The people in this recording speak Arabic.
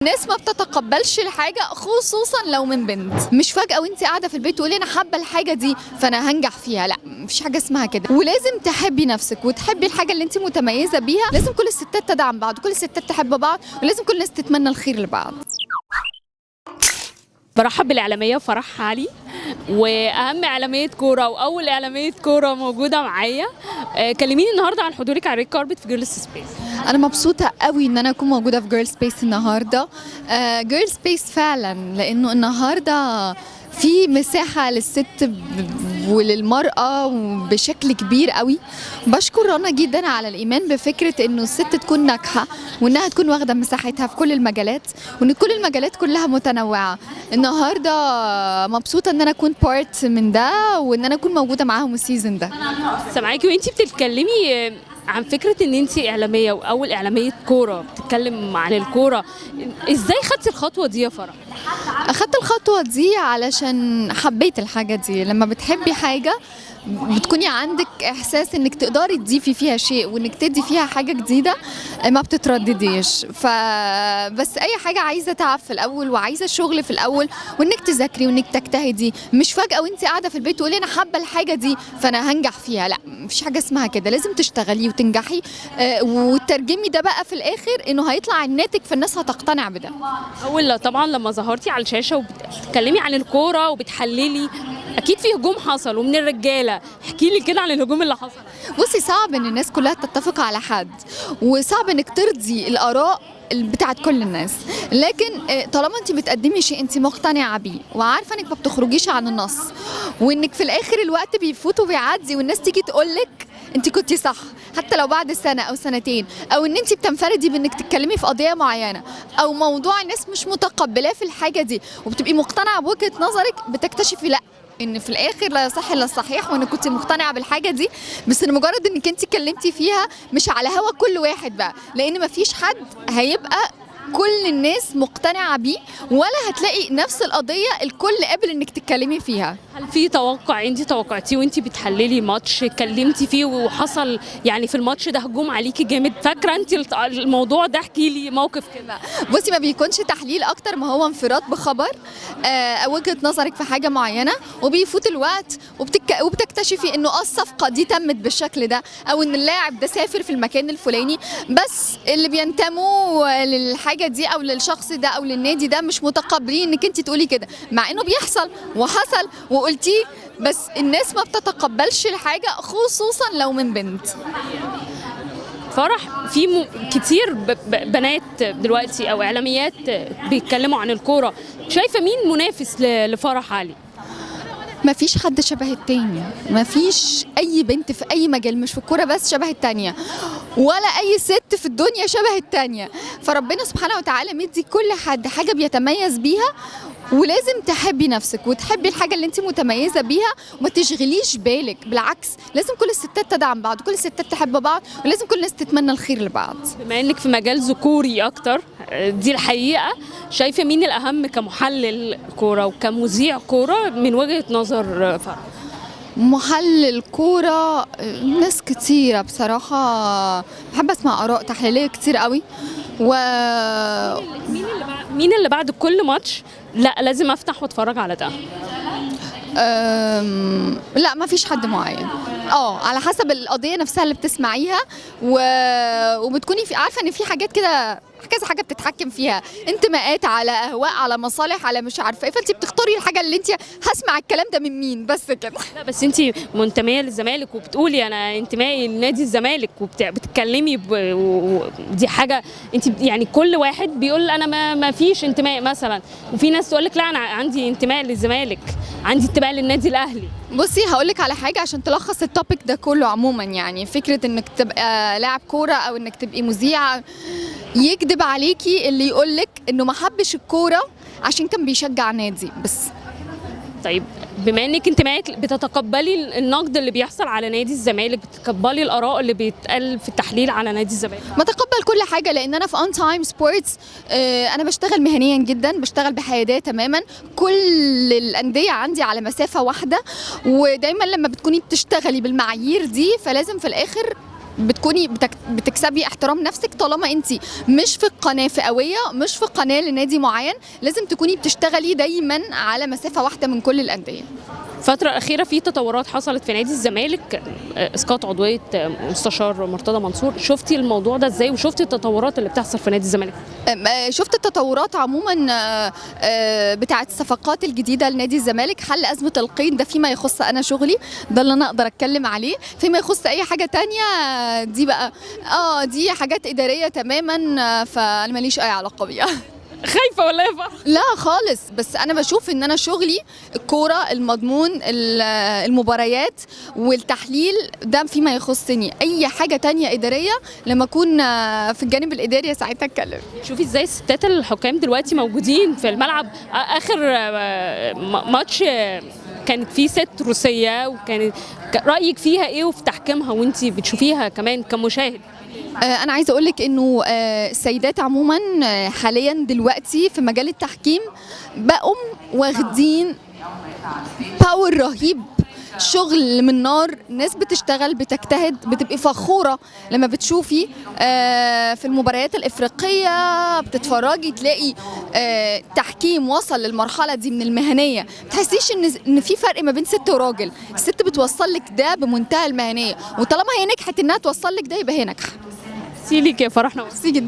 الناس ما بتتقبلش الحاجة خصوصا لو من بنت، مش فجأة وانت قاعدة في البيت تقولي انا حابة الحاجة دي فانا هنجح فيها. لا، مفيش حاجة اسمها كده، ولازم تحبي نفسك وتحبي الحاجة اللي انت متميزة بيها. لازم كل الستات تدعم بعض، كل الستات تحب بعض، ولازم كل الناس تتمنى الخير لبعض. برحب بالإعلامية فرح علي، وأهم إعلامية كورة وأول إعلامية كورة موجودة معايا. كلميني النهاردة عن حضورك على الريد كاربت في جيرلز سبيس. انا مبسوطة قوي ان انا اكون موجودة في جيرل سبيس النهاردة. جيرل سبيس فعلا، لانه النهاردة في مساحة للست وللمرأة بشكل كبير قوي. بشكر رنا جدا على الإيمان بفكرة إنه الست تكون ناجحة وإنها تكون واخدة مساحتها في كل المجالات، وإن كل المجالات كلها متنوعة. النهاردة مبسوطة إن أنا أكون بارت من ده وإن أنا أكون موجودة معاهم السيزون ده. سامعاكي وأنتي بتتكلمي عن فكرة إن أنتي إعلامية وأول إعلامية كورة بتتكلم عن الكورة. إزاي خدتي الخطوة دي يا فرح؟ أخدت الخطوة دي علشان حبيت الحاجة دي. لما بتحبي حاجة بتكوني عندك احساس انك تقدري تضيفي فيها شيء وانك تدي فيها حاجه جديده، ما بتتردديش. فبس اي حاجه عايزه تعب في الاول وعايزه شغل في الاول وانك تذاكري وانك تجتهدي، مش فجاه وانت قاعده في البيت تقولي انا حابه الحاجه دي فانا هنجح فيها. لا، مفيش حاجه اسمها كده، لازم تشتغلي وتنجحي وترجمي ده بقى في الاخر انه هيطلع الناتج فالناس هتقتنع بده. أول طبعا لما ظهرتي على الشاشة وبتتكلمي عن الكورة وبتحللي، أكيد في هجوم حصل ومن الرجالة. احكي لي كده عن الهجوم اللي حصل. بصي، صعب ان الناس كلها تتفق على حد، وصعب انك ترضي الاراء بتاعت كل الناس، لكن طالما انت بتقدمي شيء انت مقتنعه بيه وعارفه انك ما بتخرجيش عن النص، وانك في الاخر الوقت بيفوت وبيعدي والناس تيجي تقولك انت كنتي صح حتى لو بعد سنه او سنتين، او ان انت بتنفردي بانك تتكلمي في قضيه معينه او موضوع الناس مش متقبلاه في الحاجه دي وبتبقي مقتنعه بوجهه نظرك، بتكتشفي لا، ان في الاخر لا يصح الا الصحيح، وانك كنت مقتنعه بالحاجه دي، بس لمجرد انك انت اتكلمتي فيها مش على هوا كل واحد بقى، لان مفيش حد هيبقى كل الناس مقتنعه بيه، ولا هتلاقي نفس القضيه الكل قابل انك تتكلمي فيها. هل في توقع انت توقعتيه وانت بتحللي ماتش اتكلمتي فيه وحصل يعني في الماتش ده هجوم عليكي جامد؟ فاكره انت الموضوع ده؟ احكي لي موقف كده. بصي، ما بيكونش تحليل اكتر ما هو انفراد بخبر او وجهه نظرك في حاجه معينه، وبيفوت الوقت وبتكتشفي انه الصفقه دي تمت بالشكل ده، او ان اللاعب ده سافر في المكان الفلاني، بس اللي بينتموا للحاجه دي او للشخص ده او للنادي ده مش متقبلين انك انت تقولي كده، مع انه بيحصل وحصل وقلتيه، بس الناس ما بتتقبلش الحاجه خصوصا لو من بنت. فرح، في كتير بنات دلوقتي او اعلاميات بيتكلموا عن الكوره، شايفه مين منافس لفرح علي؟ ما فيش حد شبه التاني، ما فيش اي بنت في اي مجال، مش في الكوره بس، شبه التانيه، ولا اي ست في الدنيا شبه التانيه. فربنا سبحانه وتعالى مدي كل حد حاجه بيتميز بيها، ولازم تحبي نفسك وتحبي الحاجه اللي انت متميزه بيها وما تشغليش بالك. بالعكس، لازم كل الستات تدعم بعض وكل الستات تحب بعض، ولازم كل الناس تتمنى الخير لبعض. بما انك في مجال ذكوري اكتر، دي الحقيقه، شايفه مين الاهم كمحلل كوره وكمذيع كوره من وجهه نظر فرح؟ محلل كورة ناس كتيرة بصراحة، بحب اسمع آراء تحليلية كتير قوي. مين اللي بعد كل ماتش لا لازم افتح واتفرج على ده؟ لا، ما فيش حد معين، على حسب القضية نفسها اللي بتسمعيها وبتكوني عارفة ان في حاجات كده كذا حاجه بتتحكم فيها، انتماءات، على اهواء، على مصالح، على مش عارفه ايه، فانت بتختاري الحاجه اللي انت هسمع الكلام ده من مين، بس كده. لا بس انت منتميه للزمالك وبتقولي انا انتمائي لنادي الزمالك وبتتكلمي دي حاجه انت يعني كل واحد بيقول انا ما فيش انتماء مثلا، وفي ناس تقول لك لا انا عندي انتماء للزمالك، عندي انتماء للنادي الاهلي. بصي، هقول لك على حاجه عشان تلخص التوبيك ده كله عموما. يعني فكره انك تبقى لاعب كوره او انك تبقي مذيعه، يكذب عليكي اللي يقولك انه ما حبش الكوره عشان كان بيشجع نادي بس. طيب، بما انك انتمائك بتتقبلي النقد اللي بيحصل على نادي الزمالك، بتتقبلي الاراء اللي بيتقال في التحليل على نادي الزمالك؟ ما تقبل كل حاجه، لان انا في اون تايم سبورتس انا بشتغل مهنيا جدا، بشتغل بحياديه تماما، كل الانديه عندي على مسافه واحده، ودايما لما بتكوني بتشتغلي بالمعايير دي فلازم في الاخر بتكوني بتكسبي احترام نفسك طالما انت مش في قناه فئويه، مش في قناه لنادي معين. لازم تكوني بتشتغلي دايما على مسافه واحده من كل الانديه. الفترة الأخيرة في تطورات حصلت في نادي الزمالك، إسقاط عضوية مستشار مرتضى منصور، شفتي الموضوع ده إزاي وشفتي التطورات اللي بتحصل في نادي الزمالك؟ شفت التطورات عموما بتاعه الصفقات الجديده لنادي الزمالك، حل ازمه القيد ده فيما يخص انا شغلي، ده اللي انا اقدر اتكلم عليه. فيما يخص اي حاجه تانية دي بقى دي حاجات اداريه تماما، فانا ماليش اي علاقه بيها. خايفة ولا ايه بقى؟ لا خالص، بس انا بشوف ان انا شغلي الكوره، المضمون، المباريات والتحليل، ده فيما يخصني. اي حاجه تانية اداريه لما اكون في الجانب الاداري ساعتها اتكلم. شوفي ازاي الستات الحكام دلوقتي موجودين في الملعب. اخر ماتش كانت في ست روسية، وكانت رأيك فيها ايه وفي تحكيمها وانت بتشوفيها كمان كمشاهد؟ أنا عايزة أقولك إنه السيدات عموما حاليا دلوقتي في مجال التحكيم بقوا واخدين باور رهيب، شغل من نار. ناس بتشتغل بتجتهد، بتبقي فخورة لما بتشوفي في المباريات الإفريقية بتتفرجي تلاقي تحكيم وصل للمرحلة دي من المهنية. تحسيش إن في فرق ما بين ست وراجل. الست بتوصل لك ده بمنتهى المهنية، وطالما هي نجحت إنها توصل لك ده يبقى هي ناجحة. سيليك يا فرحنا. ميرسي جدا.